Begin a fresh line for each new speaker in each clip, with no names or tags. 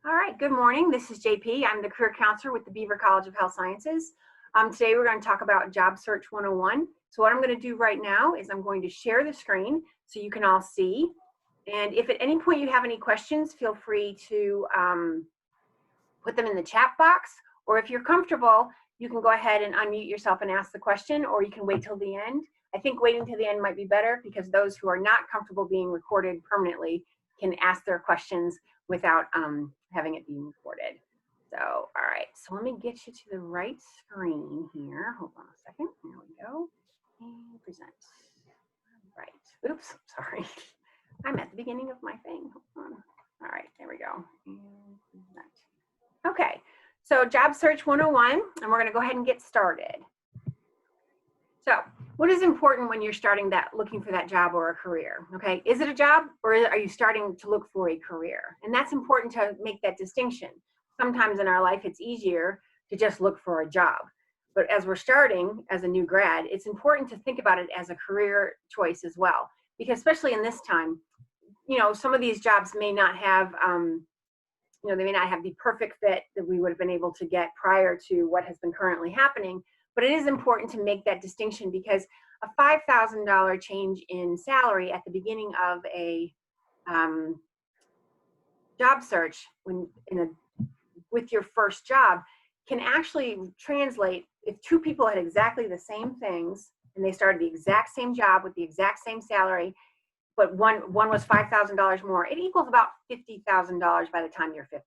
All right, good morning. This is JP. I'm the career counselor with the Beaver College of Health Sciences. Today we're going to talk about Job Search 101. So what I'm going to do right now is I'm going to share the screen so you can all see. And if at any point you have any questions, feel free to put them in the chat box. Or if you're comfortable, you can go ahead and unmute yourself and ask the question, or you can wait till the end. I think waiting till the end might be better because those who are not comfortable being recorded permanently can ask their questions without having it being recorded. So, all right, so let me get you to the right screen here. Hold on a second, there we go. And present. All right, oops, sorry. I'm at the beginning of my thing, hold on. All right, there we go. And present. Okay, so Job Search 101, and we're gonna go ahead and get started. So, what is important when you're starting looking for that job or a career? Okay, is it a job or are you starting to look for a career? And that's important to make that distinction. Sometimes in our life, it's easier to just look for a job. But as we're starting as a new grad, it's important to think about it as a career choice as well. Because especially in this time, some of these jobs may not have, they may not have the perfect fit that we would have been able to get prior to what has been currently happening. But it is important to make that distinction because a $5,000 change in salary at the beginning of a job search with your first job can actually translate if two people had exactly the same things and they started the exact same job with the exact same salary, but one was $5,000 more, it equals about $50,000 by the time you're 50.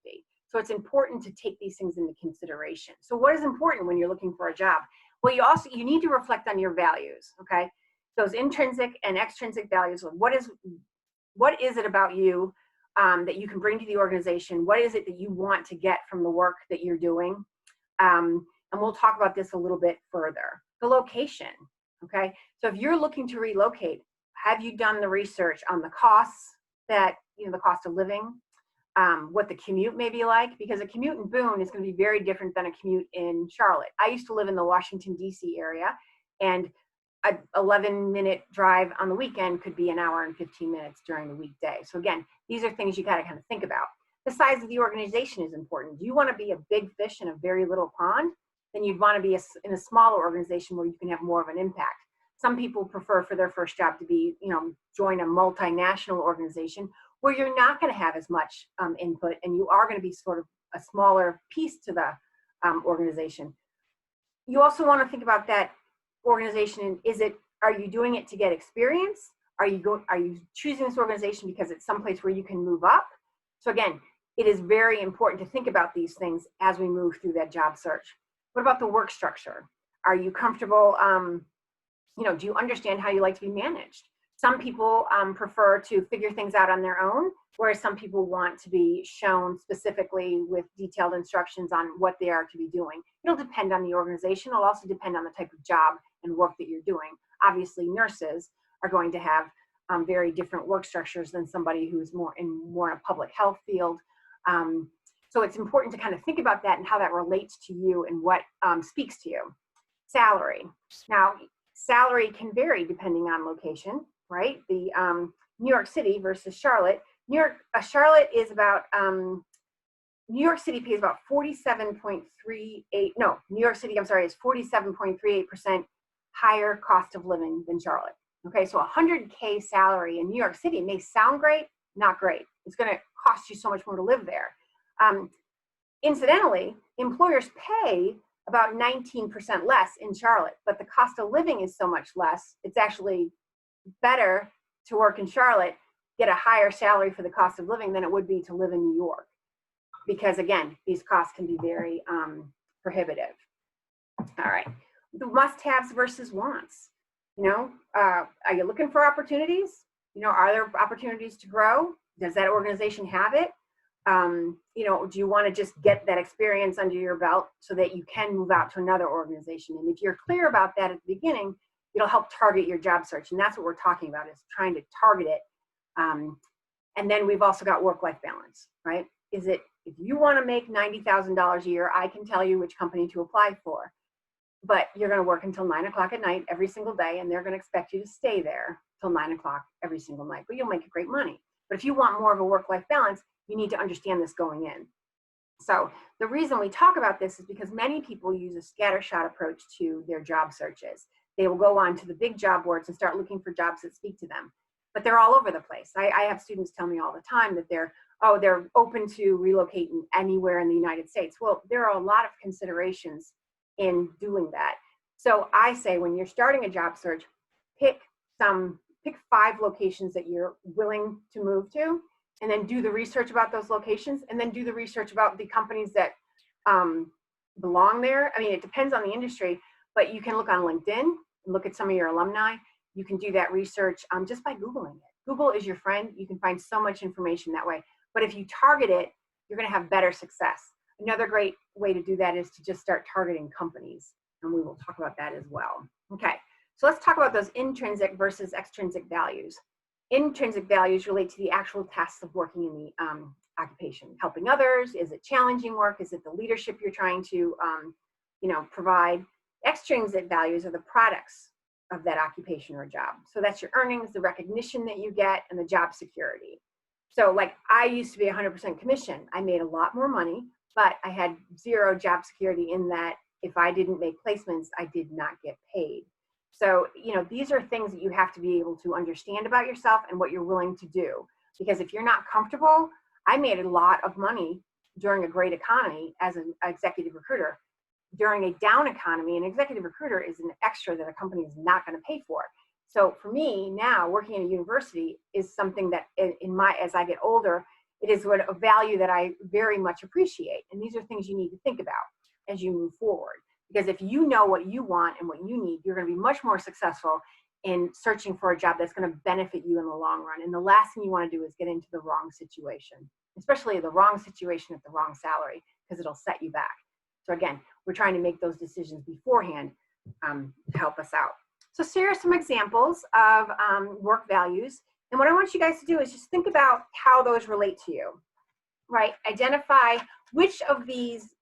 So it's important to take these things into consideration. So what is important when you're looking for a job? Well, you need to reflect on your values, okay? Those intrinsic and extrinsic values. What is it about you that you can bring to the organization? What is it that you want to get from the work that you're doing? And we'll talk about this a little bit further. The location, okay? So if you're looking to relocate, have you done the research on the costs the cost of living? What the commute may be like, because a commute in Boone is going to be very different than a commute in Charlotte. I used to live in the Washington, D.C. area, and an 11-minute drive on the weekend could be an hour and 15 minutes during the weekday. So again, these are things you got to kind of think about. The size of the organization is important. Do you want to be a big fish in a very little pond? Then you'd want to be in a smaller organization where you can have more of an impact. Some people prefer for their first job to be, join a multinational organization where you're not going to have as much input and you are going to be sort of a smaller piece to the organization. You also want to think about that organization. Are you doing it to get experience? Are you choosing this organization because it's someplace where you can move up? So again, it is very important to think about these things as we move through that job search. What about the work structure? Are you comfortable, do you understand how you like to be managed? Some people prefer to figure things out on their own, whereas some people want to be shown specifically with detailed instructions on what they are to be doing. It'll depend on the organization. It'll also depend on the type of job and work that you're doing. Obviously, nurses are going to have very different work structures than somebody who's more in a public health field. So it's important to kind of think about that and how that relates to you and what speaks to you. Salary. Now, salary can vary depending on location, right? The New York City versus Charlotte. Charlotte is about, New York City pays about 47.38, no, New York City, I'm sorry, is 47.38% higher cost of living than Charlotte. Okay, so $100K salary in New York City may sound great, not great. It's gonna cost you so much more to live there. Incidentally, employers pay about 19% less in Charlotte, but the cost of living is so much less, it's actually better to work in Charlotte, get a higher salary for the cost of living than it would be to live in New York. Because again, these costs can be very prohibitive. All right, the must-haves versus wants. Are you looking for opportunities? Are there opportunities to grow? Does that organization have it? Do you want to just get that experience under your belt so that you can move out to another organization? And if you're clear about that at the beginning, it'll help target your job search. And that's what we're talking about, is trying to target it. And then we've also got work-life balance, right? If you want to make $90,000 a year, I can tell you which company to apply for. But you're going to work until 9 o'clock at night every single day, and they're going to expect you to stay there till 9 o'clock every single night. But you'll make great money. But if you want more of a work-life balance, you need to understand this going in. So the reason we talk about this is because many people use a scattershot approach to their job searches. They will go on to the big job boards and start looking for jobs that speak to them, but they're all over the place. I have students tell me all the time that they're open to relocating anywhere in the United States. Well, there are a lot of considerations in doing that. So I say when you're starting a job search, pick 5 locations that you're willing to move to, and then do the research about those locations, and then do the research about the companies that belong there. I mean, it depends on the industry, but you can look on LinkedIn and look at some of your alumni. You can do that research just by Googling it. Google is your friend. You can find so much information that way. But if you target it, you're going to have better success. Another great way to do that is to just start targeting companies, and we will talk about that as well. Okay, so let's talk about those intrinsic versus extrinsic values. Intrinsic values relate to the actual tasks of working in the occupation. Helping others, is it challenging work? Is it the leadership you're trying to provide? Extrinsic values are the products of that occupation or job. So that's your earnings, the recognition that you get, and the job security. So like I used to be 100% commission. I made a lot more money, but I had 0 job security in that if I didn't make placements, I did not get paid. So, these are things that you have to be able to understand about yourself and what you're willing to do. Because if you're not comfortable, I made a lot of money during a great economy as an executive recruiter. During a down economy, an executive recruiter is an extra that a company is not going to pay for. So for me now, working in a university is something that as I get older, it is a value that I very much appreciate. And these are things you need to think about as you move forward. Because if you know what you want and what you need, you're going to be much more successful in searching for a job that's going to benefit you in the long run. And the last thing you want to do is get into the wrong situation, especially the wrong situation at the wrong salary, because it'll set you back. So again, we're trying to make those decisions beforehand to help us out. So here are some examples of work values. And what I want you guys to do is just think about how those relate to you, right? Identify which of these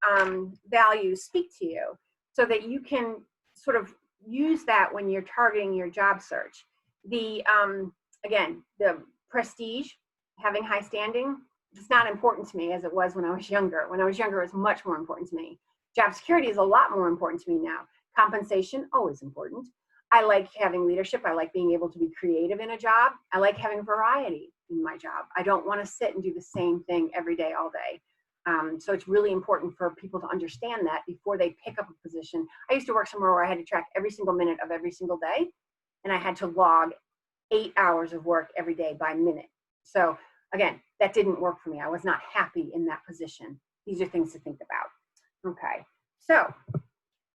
values speak to you so that you can sort of use that when you're targeting your job search. Again, the prestige, having high standing, it's not important to me as it was when I was younger. When I was younger, it was much more important to me. Job security is a lot more important to me now. Compensation, always important. I like having leadership. I like being able to be creative in a job. I like having variety in my job. I don't want to sit and do the same thing every day, all day. So it's really important for people to understand that before they pick up a position. I used to work somewhere where I had to track every single minute of every single day, and I had to log 8 hours of work every day by minute. So again, that didn't work for me. I was not happy in that position. These are things to think about. Okay, so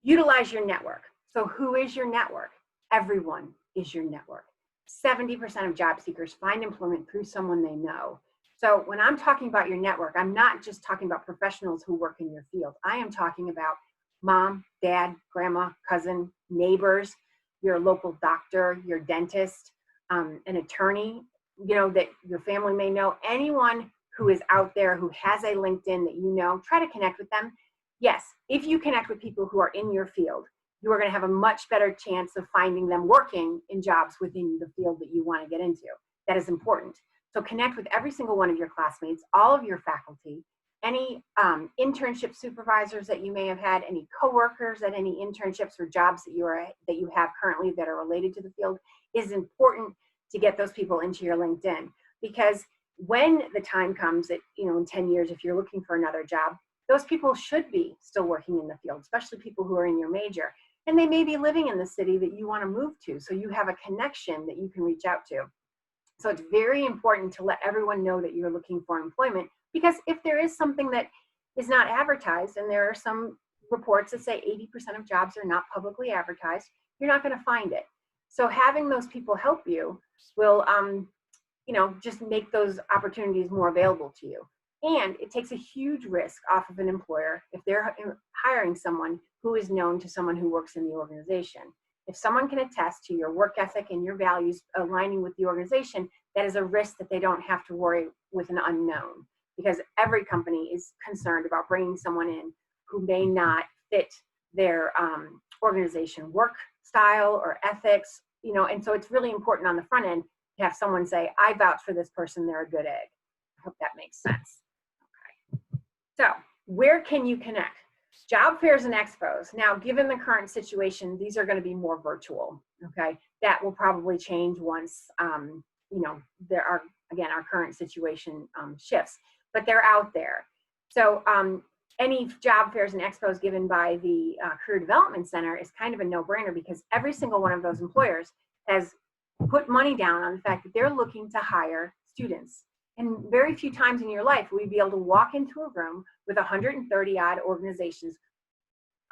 utilize your network. So who is your network? Everyone is your network. 70% of job seekers find employment through someone they know. So when I'm talking about your network, I'm not just talking about professionals who work in your field. I am talking about mom, dad, grandma, cousin, neighbors, your local doctor, your dentist, an attorney, that your family may know. Anyone who is out there who has a LinkedIn that you know, try to connect with them. Yes, if you connect with people who are in your field, you are going to have a much better chance of finding them working in jobs within the field that you want to get into. That is important. So connect with every single one of your classmates, all of your faculty, any internship supervisors that you may have had, any coworkers at any internships or jobs that you have currently that are related to the field. It is important to get those people into your LinkedIn, because when the time comes that, in 10 years, if you're looking for another job, those people should be still working in the field, especially people who are in your major. And they may be living in the city that you want to move to. So you have a connection that you can reach out to. So it's very important to let everyone know that you're looking for employment, because if there is something that is not advertised, and there are some reports that say 80% of jobs are not publicly advertised, you're not going to find it. So having those people help you will, just make those opportunities more available to you. And it takes a huge risk off of an employer if they're hiring someone who is known to someone who works in the organization. If someone can attest to your work ethic and your values aligning with the organization, that is a risk that they don't have to worry with an unknown, because every company is concerned about bringing someone in who may not fit their organization work style or ethics, and so it's really important on the front end to have someone say, I vouch for this person, they're a good egg. I hope that makes sense. Okay. So where can you connect? Job fairs and expos. Now, given the current situation, these are going to be more virtual. Okay, that will probably change once you know, there are, again, our current situation shifts, but they're out there. So any job fairs and expos given by the Career Development Center is kind of a no-brainer, because every single one of those employers has put money down on the fact that they're looking to hire students. And very few times in your life will you be able to walk into a room with 130 odd organizations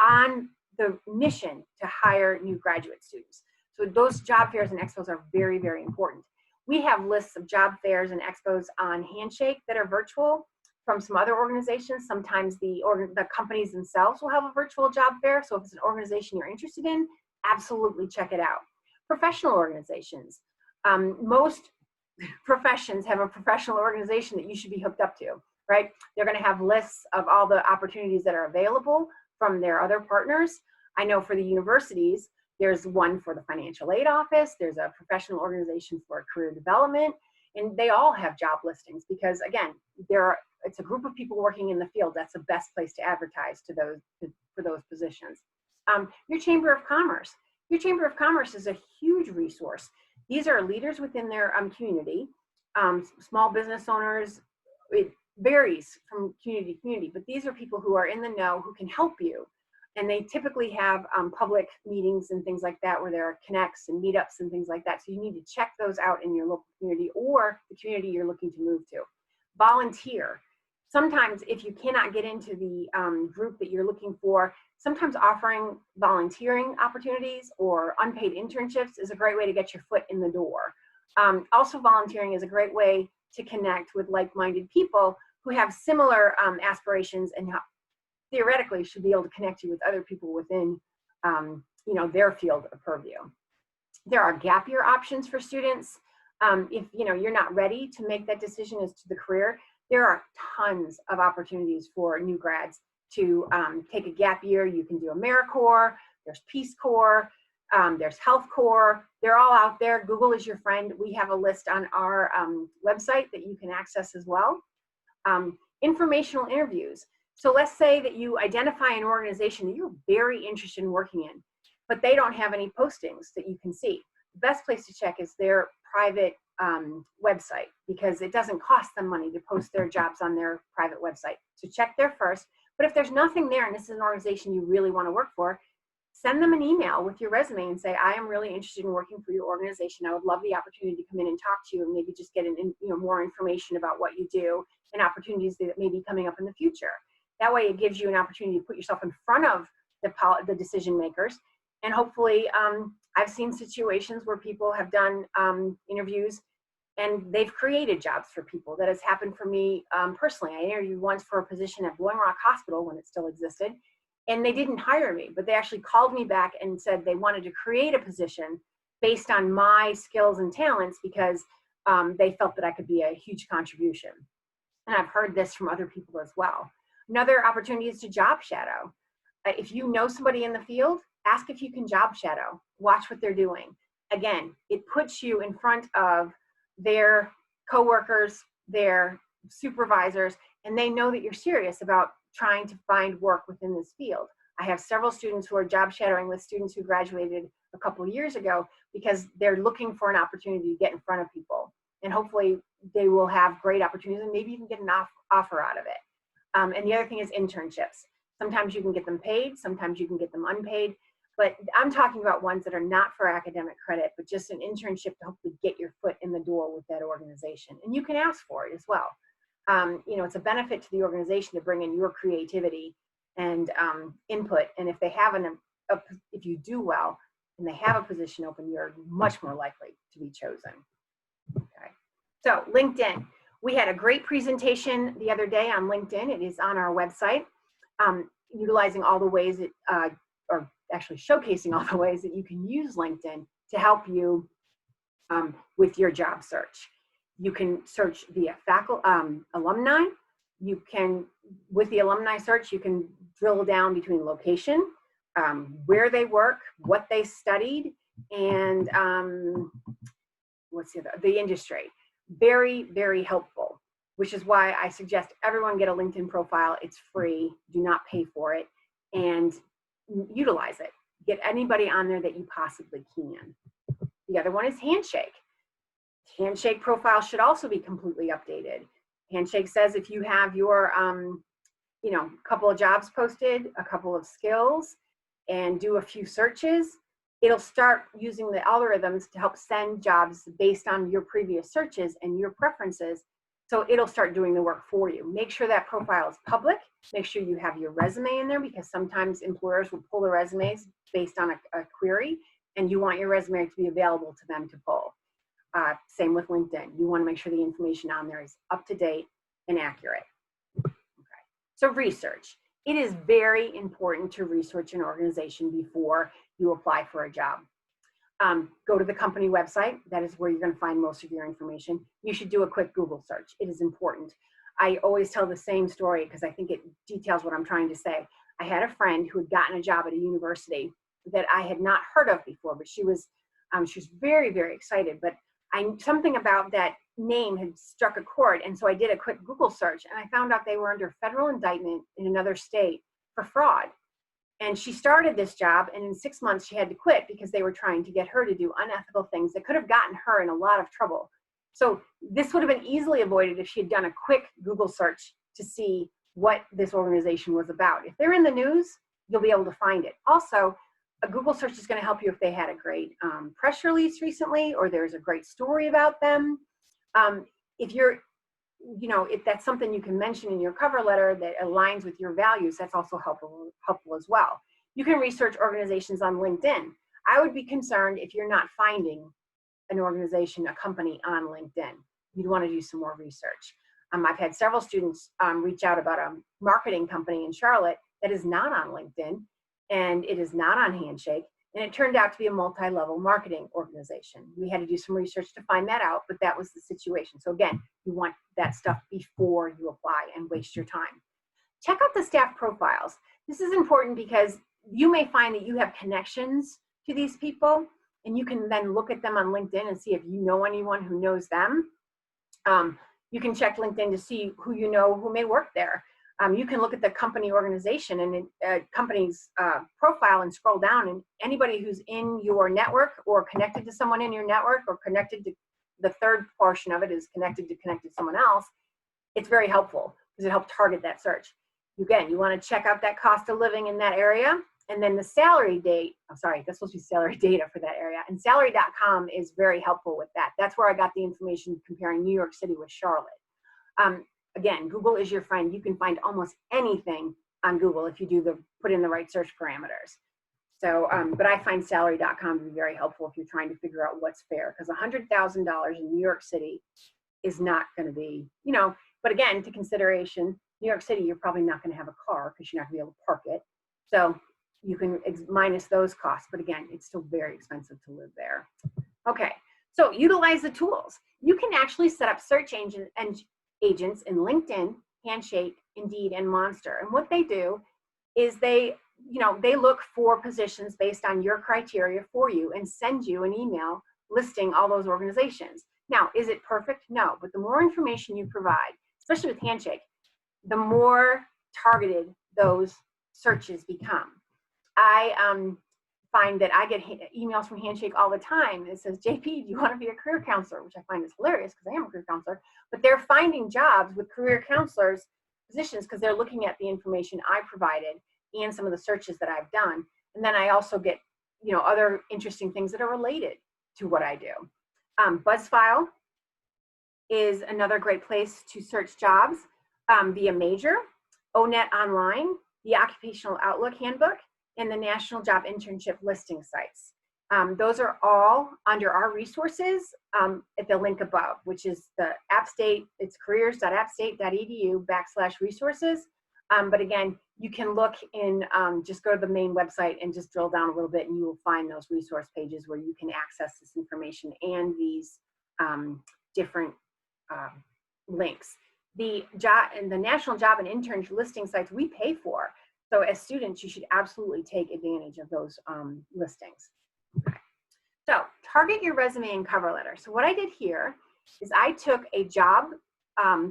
on the mission to hire new graduate students. So those job fairs and expos are very, very important. We have lists of job fairs and expos on Handshake that are virtual from some other organizations. Sometimes the companies themselves will have a virtual job fair. So if it's an organization you're interested in, absolutely check it out. Professional organizations. Most professions have a professional organization that you should be hooked up to, right? They're going to have lists of all the opportunities that are available from their other partners. I know for the universities, there's one for the financial aid office, there's a professional organization for career development, and they all have job listings, because again, it's a group of people working in the field. That's the best place to advertise to for those positions. Your Chamber of Commerce. Your Chamber of Commerce is a huge resource. These are leaders within their community, small business owners. It varies from community to community, but these are people who are in the know, who can help you. And they typically have public meetings and things like that, where there are connects and meetups and things like that. So you need to check those out in your local community or the community you're looking to move to. Volunteer. Sometimes if you cannot get into the group that you're looking for, sometimes offering volunteering opportunities or unpaid internships is a great way to get your foot in the door. Also, volunteering is a great way to connect with like-minded people who have similar aspirations, and theoretically should be able to connect you with other people within you know, their field of purview. There are gap year options for students. If you know, you're not ready to make that decision as to the career, there are tons of opportunities for new grads to take a gap year. You can do AmeriCorps, there's Peace Corps, there's Health Corps. They're all out there. Google is your friend. We have a list on our website that you can access as well. Informational interviews. So let's say that you identify an organization that you're very interested in working in, but they don't have any postings that you can see. The best place to check is their private website, because it doesn't cost them money to post their jobs on their private website. So check there first. But if there's nothing there and this is an organization you really want to work for, send them an email with your resume and say, I am really interested in working for your organization. I would love the opportunity to come in and talk to you and maybe just get more information about what you do and opportunities that may be coming up in the future. That way it gives you an opportunity to put yourself in front of the decision makers. And hopefully, I've seen situations where people have done interviews and they've created jobs for people. That has happened for me personally. I interviewed once for a position at Blowing Rock Hospital when it still existed, and they didn't hire me, but they actually called me back and said they wanted to create a position based on my skills and talents, because they felt that I could be a huge contribution. And I've heard this from other people as well. Another opportunity is to job shadow. If you know somebody in the field, ask if you can job shadow. Watch what they're doing. Again, it puts you in front of their coworkers, their supervisors, and they know that you're serious about trying to find work within this field. I have several students who are job shadowing with students who graduated a couple of years ago, because they're looking for an opportunity to get in front of people. And hopefully they will have great opportunities and maybe even get an offer out of it. And the other thing is internships. Sometimes you can get them paid, sometimes you can get them unpaid, but I'm talking about ones that are not for academic credit, but just an internship to hopefully get your foot in the door with that organization. And you can ask for it as well. It's a benefit to the organization to bring in your creativity and input. And if they have if you do well and they have a position open, you're much more likely to be chosen. Okay. So LinkedIn. We had a great presentation the other day on LinkedIn. It is on our website, utilizing all the ways or actually showcasing all the ways that you can use LinkedIn to help you with your job search. You can search via alumni. You can, with the alumni search, you can drill down between location, where they work, what they studied, and what's the industry. Very, very helpful. which is why I suggest everyone get a LinkedIn profile. It's free. Do not pay for it, and utilize it. Get anybody on there that you possibly can. The other one is Handshake. Handshake profile should also be completely updated. Handshake says if you have your, couple of jobs posted, a couple of skills, and do a few searches, it'll start using the algorithms to help send jobs based on your previous searches and your preferences. So it'll start doing the work for you. Make sure that profile is public. Make sure you have your resume in there, because sometimes employers will pull the resumes based on a query, and you want your resume to be available to them to pull. Same with LinkedIn. You want to make sure the information on there is up to date and accurate. Okay. So research. It is very important to research an organization before you apply for a job. Go to the company website. That is where you're going to find most of your information. You should do a quick Google search. It is important. I always tell the same story because I think it details what I'm trying to say. I had a friend who had gotten a job at a university that I had not heard of before, but she was very, very excited. But something about that name had struck a chord, and so I did a quick Google search, and I found out they were under federal indictment in another state for fraud. And she started this job, and in 6 months she had to quit because they were trying to get her to do unethical things that could have gotten her in a lot of trouble. So this would have been easily avoided if she had done a quick Google search to see what this organization was about. If they're in the news, you'll be able to find it. Also, a Google search is going to help you if they had a great press release recently, or there's a great story about them. If that's something you can mention in your cover letter that aligns with your values, that's also helpful as well. You can research organizations on LinkedIn. I would be concerned if you're not finding an organization, a company on LinkedIn. You'd want to do some more research. I've had several students reach out about a marketing company in Charlotte that is not on LinkedIn, and it is not on Handshake, and it turned out to be a multi-level marketing organization. We had to do some research to find that out, but that was the situation. So again, you want that stuff before you apply and waste your time. Check out the staff profiles. This is important because you may find that you have connections to these people, and you can then look at them on LinkedIn and see if you know anyone who knows them. You can check LinkedIn to see who you know who may work there. You can look at the company organization and company's profile and scroll down, and anybody who's in your network or connected to someone in your network or connected to the third portion of it is connected to someone else. It's very helpful because it helps target that search. Again, you want to check out that cost of living in that area, and then the salary date. That's supposed to be salary data for that area. And salary.com is very helpful with that. That's where I got the information comparing New York City with Charlotte. Again, Google is your friend. You can find almost anything on Google if you put in the right search parameters. So, but I find salary.com to be very helpful if you're trying to figure out what's fair, because $100,000 in New York City is not going to be, but again, to consideration, New York City, you're probably not going to have a car because you're not going to be able to park it. So you can minus those costs, but again, it's still very expensive to live there. Okay, so utilize the tools. You can actually set up search agents in LinkedIn, Handshake, Indeed, and Monster. And what they do is they look for positions based on your criteria for you and send you an email listing all those organizations. Now, is it perfect? No, but the more information you provide, especially with Handshake, the more targeted those searches become. I find that I get emails from Handshake all the time. It says, JP, do you want to be a career counselor? Which I find is hilarious because I am a career counselor, but they're finding jobs with career counselors positions because they're looking at the information I provided and some of the searches that I've done. And then I also get, other interesting things that are related to what I do. BuzzFile is another great place to search jobs via Major, ONET Online, the Occupational Outlook Handbook, and the National Job Internship listing sites. Those are all under our resources at the link above, which is the AppState. It's careers.appstate.edu/resources. But again, you can look in, just go to the main website and just drill down a little bit, and you will find those resource pages where you can access this information and these different links. The National Job and Internship listing sites we pay for. So as students, you should absolutely take advantage of those listings. Okay. So target your resume and cover letter. So what I did here is I took a job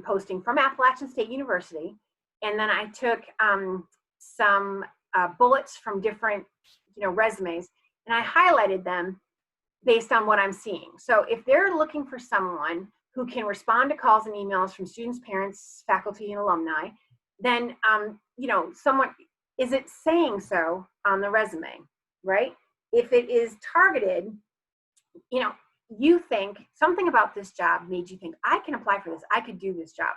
posting from Appalachian State University, and then I took some bullets from different, resumes, and I highlighted them based on what I'm seeing. So if they're looking for someone who can respond to calls and emails from students, parents, faculty, and alumni, then, someone, is it saying so on the resume, right? If it is targeted, you think something about this job made you think, I can apply for this, I could do this job.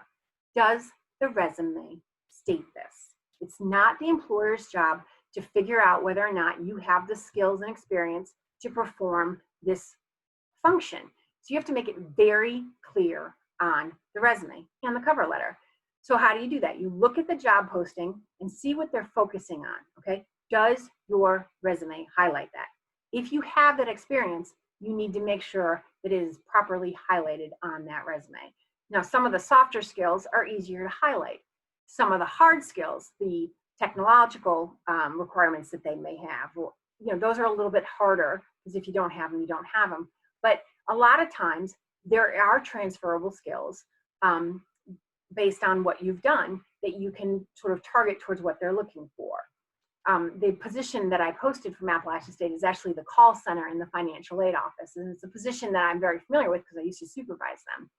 Does the resume state this? It's not the employer's job to figure out whether or not you have the skills and experience to perform this function. So you have to make it very clear on the resume and the cover letter. So how do you do that? You look at the job posting and see what they're focusing on, okay? Does your resume highlight that? If you have that experience, you need to make sure that it is properly highlighted on that resume. Now, some of the softer skills are easier to highlight. Some of the hard skills, the technological requirements that they may have, those are a little bit harder, because if you don't have them, you don't have them. But a lot of times, there are transferable skills based on what you've done that you can sort of target towards what they're looking for. The position that I posted from Appalachian State is actually the call center in the financial aid office. And it's a position that I'm very familiar with because I used to supervise them.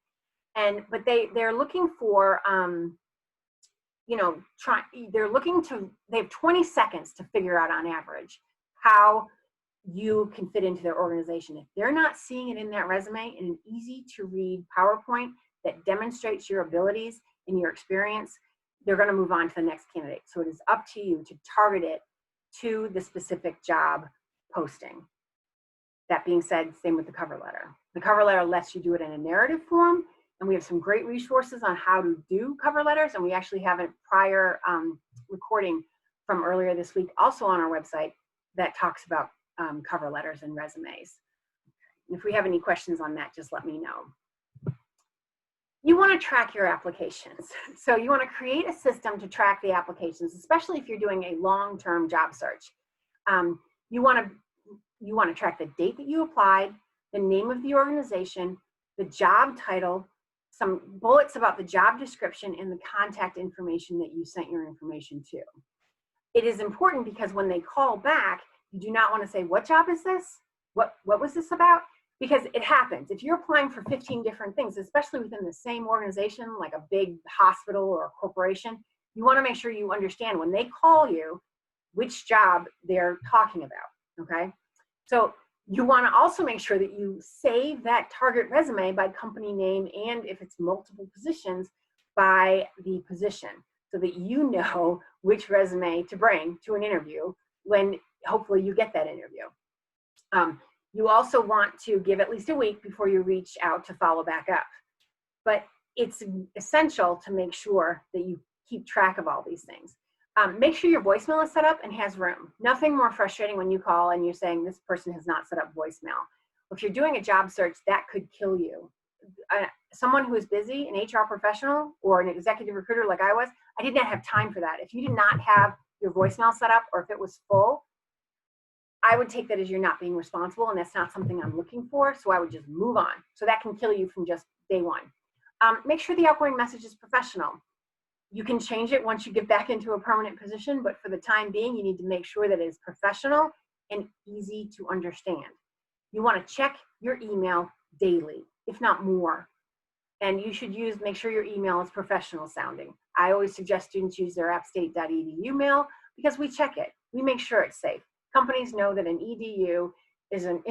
But they're looking for, they have 20 seconds to figure out on average how you can fit into their organization. If they're not seeing it in that resume in an easy to read PowerPoint that demonstrates your abilities and your experience, they're going to move on to the next candidate. So it is up to you to target it to the specific job posting. That being said, same with the cover letter. The cover letter lets you do it in a narrative form, and we have some great resources on how to do cover letters, and we actually have a prior recording from earlier this week also on our website that talks about cover letters and resumes. And if we have any questions on that, just let me know. You want to track your applications. So you want to create a system to track the applications, especially if you're doing a long-term job search. You want to track the date that you applied, the name of the organization, the job title, some bullets about the job description, and the contact information that you sent your information to. It is important because when they call back, you do not want to say, what job is this? What was this about? Because it happens. If you're applying for 15 different things, especially within the same organization, like a big hospital or a corporation, you want to make sure you understand when they call you, which job they're talking about, okay? So you want to also make sure that you save that target resume by company name, and if it's multiple positions, by the position, so that you know which resume to bring to an interview when hopefully you get that interview. You also want to give at least a week before you reach out to follow back up. But it's essential to make sure that you keep track of all these things. Make sure your voicemail is set up and has room. Nothing more frustrating when you call and you're saying this person has not set up voicemail. If you're doing a job search, that could kill you. Someone who is busy, an HR professional or an executive recruiter like I was, I did not have time for that. If you did not have your voicemail set up, or if it was full, I would take that as you're not being responsible, and that's not something I'm looking for, so I would just move on. So that can kill you from just day one. Make sure the outgoing message is professional. You can change it once you get back into a permanent position, but for the time being, you need to make sure that it is professional and easy to understand. You want to check your email daily, if not more. And you should make sure your email is professional sounding. I always suggest students use their appstate.edu mail because we check it. We make sure it's safe. Companies know that an EDU is an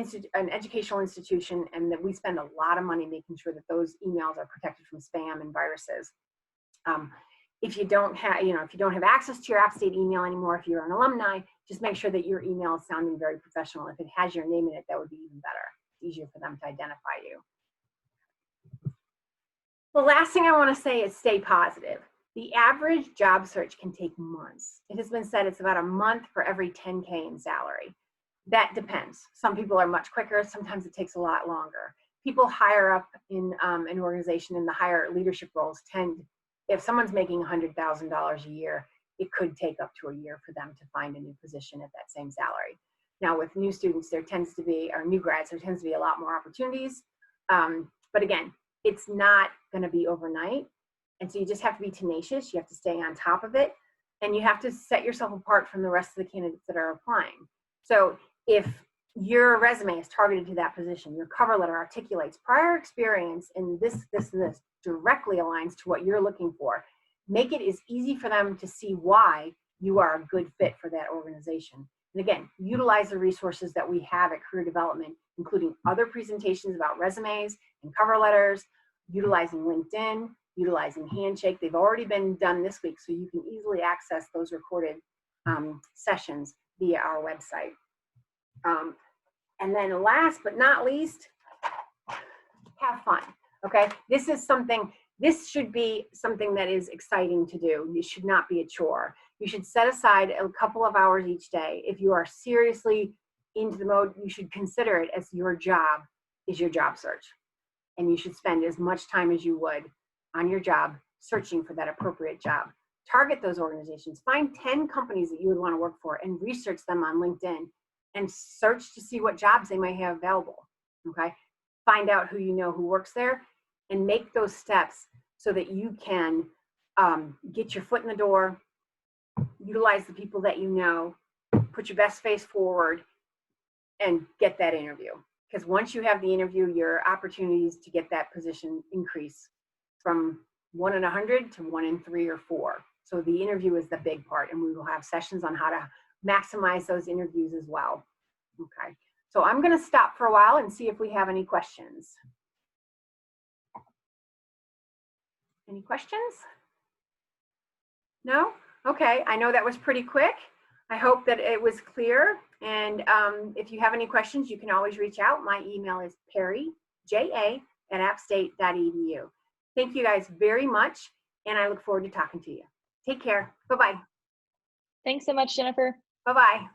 educational institution, and that we spend a lot of money making sure that those emails are protected from spam and viruses. If you don't have access to your App State email anymore, if you're an alumni, just make sure that your email is sounding very professional. If it has your name in it, that would be even better. It's easier for them to identify you. The last thing I want to say is stay positive. The average job search can take months. It has been said it's about a month for every 10K in salary. That depends. Some people are much quicker. Sometimes it takes a lot longer. People higher up in an organization in the higher leadership roles if someone's making $100,000 a year, it could take up to a year for them to find a new position at that same salary. Now with new students, or new grads, there tends to be a lot more opportunities. But again, it's not going to be overnight. And so you just have to be tenacious. You have to stay on top of it. And you have to set yourself apart from the rest of the candidates that are applying. So if your resume is targeted to that position, your cover letter articulates prior experience in this, this, and this directly aligns to what you're looking for, make it as easy for them to see why you are a good fit for that organization. And again, utilize the resources that we have at Career Development, including other presentations about resumes and cover letters, utilizing LinkedIn, utilizing Handshake. They've already been done this week, so you can easily access those recorded sessions via our website. And then last but not least, have fun, okay? This should be something that is exciting to do. It should not be a chore. You should set aside a couple of hours each day. If you are seriously into the mode, you should consider it as your job is your job search. And you should spend as much time as you would on your job searching for that appropriate job. Target those organizations. Find 10 companies that you would want to work for and research them on LinkedIn and search to see what jobs they might have available, okay? Find out who you know who works there and make those steps so that you can get your foot in the door, utilize the people that you know, put your best face forward, and get that interview. Because once you have the interview, your opportunities to get that position increase from 1 in 100 to 1 in 3 or 4. So the interview is the big part, and we will have sessions on how to maximize those interviews as well. Okay, so I'm going to stop for a while and see if we have any questions. Any questions? No? Okay, I know that was pretty quick. I hope that it was clear. And if you have any questions, you can always reach out. My email is perryja@appstate.edu. Thank you guys very much, and I look forward to talking to you. Take care. Bye-bye.
Thanks so much, Jennifer.
Bye-bye.